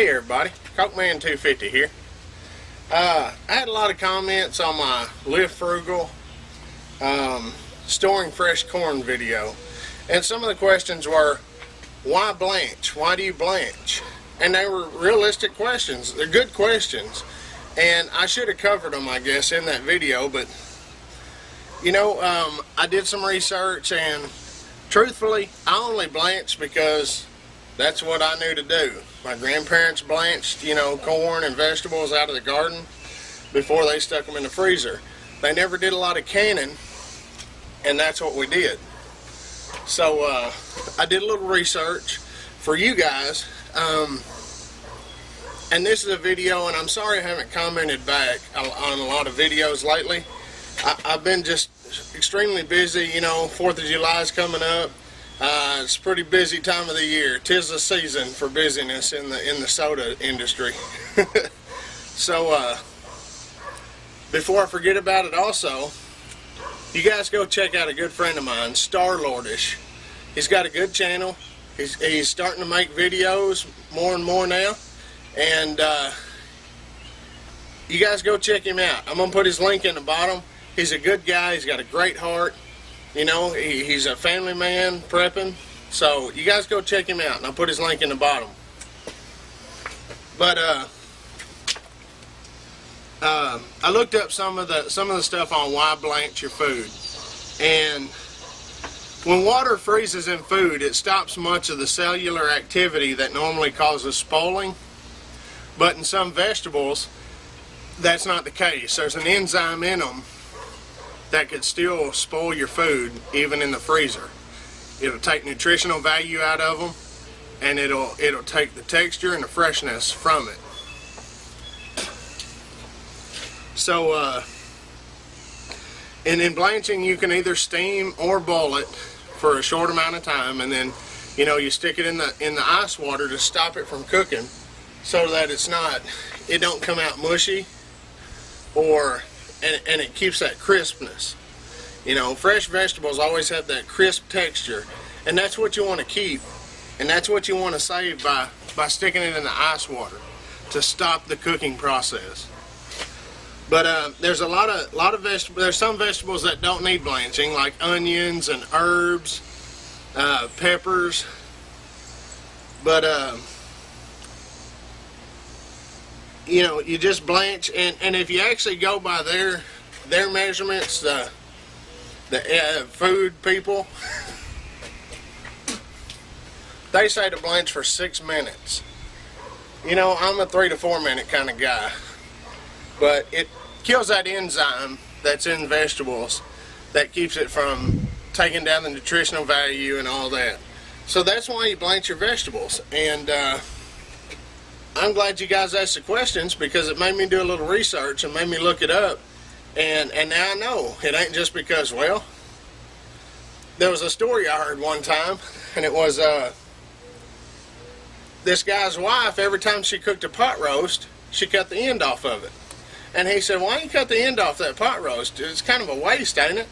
Hey everybody, Cokeman 250 here. I had a lot of comments on my Live Frugal storing fresh corn video, and some of the questions were, why blanch? Why do you blanch? And they were realistic questions. They're good questions, and I should have covered them, I guess, in that video, but you know, I did some research, and truthfully I only blanched because that's what I knew to do. My grandparents blanched, you know, corn and vegetables out of the garden before they stuck them in the freezer. They never did a lot of canning, and that's what we did. So I did a little research for you guys, and this is a video, and I'm sorry I haven't commented back on a lot of videos lately. I've been just extremely busy. You know, 4th of July is coming up. It's a pretty busy time of the year. 'Tis the season for busyness in the soda industry. So before I forget about it, also, you guys go check out a good friend of mine, Starlordish. He's got a good channel. He's starting to make videos more and more now, and you guys go check him out. I'm gonna put his link in the bottom. He's a good guy. He's got a great heart. You know, he's a family man prepping, so you guys go check him out, and I'll put his link in the bottom. But I looked up some of the stuff on why blanch your food, and when water freezes in food, it stops much of the cellular activity that normally causes spoiling. But in some vegetables, that's not the case. There's an enzyme in them that could still spoil your food even in the freezer. It'll take nutritional value out of them, and it'll take the texture and the freshness from it. So and in blanching, you can either steam or boil it for a short amount of time, and then, you know, you stick it in the ice water to stop it from cooking, so that it don't come out mushy, and it keeps that crispness. You know, fresh vegetables always have that crisp texture, and that's what you want to keep, and that's what you want to save by sticking it in the ice water to stop the cooking process. But there's a lot of vegetables. There's some vegetables that don't need blanching, like onions and herbs, peppers. But you know, you just blanch, and if you actually go by their measurements, the food people, they say to blanch for 6 minutes. You know, I'm a 3 to 4 minute kind of guy, but it kills that enzyme that's in vegetables that keeps it from taking down the nutritional value and all that. So that's why you blanch your vegetables, and I'm glad you guys asked the questions, because it made me do a little research and made me look it up, and now I know it ain't just because, well, there was a story I heard one time, and it was this guy's wife, every time she cooked a pot roast, she cut the end off of it. And he said, why don't you cut the end off that pot roast? It's kind of a waste, ain't it?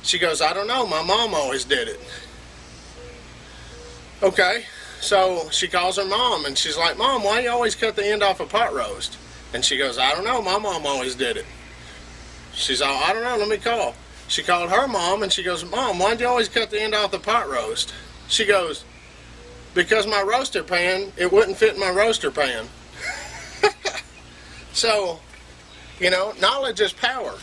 She goes, I don't know, my mom always did it. Okay. So she calls her mom, and she's like, Mom, why do you always cut the end off a pot roast? And she goes, I don't know, my mom always did it. She's all, I don't know, let me call. She called her mom, and she goes, Mom, why do you always cut the end off the pot roast? She goes, because my roaster pan, it wouldn't fit in my roaster pan. So, you know, knowledge is power.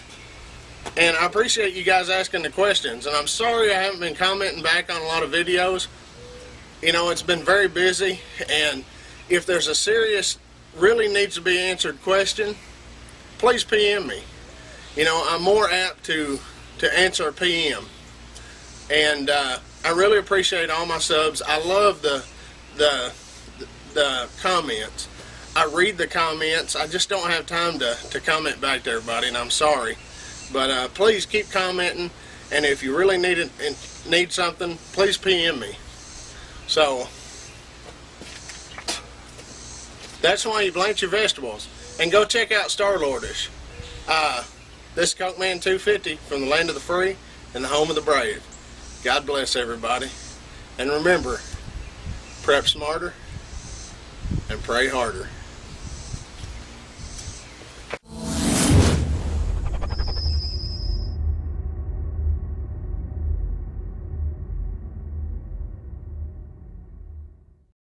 And I appreciate you guys asking the questions, and I'm sorry I haven't been commenting back on a lot of videos. You know, it's been very busy, and if there's a serious, really needs to be answered question, please PM me. You know, I'm more apt to answer a PM. And I really appreciate all my subs. I love the comments. I read the comments. I just don't have time to comment back to everybody, and I'm sorry. But please keep commenting, and if you really need something, please PM me. So that's why you blanch your vegetables. And go check out Starlordish. This is Cokeman 250 from the land of the free and the home of the brave. God bless everybody. And remember, prep smarter, and pray harder.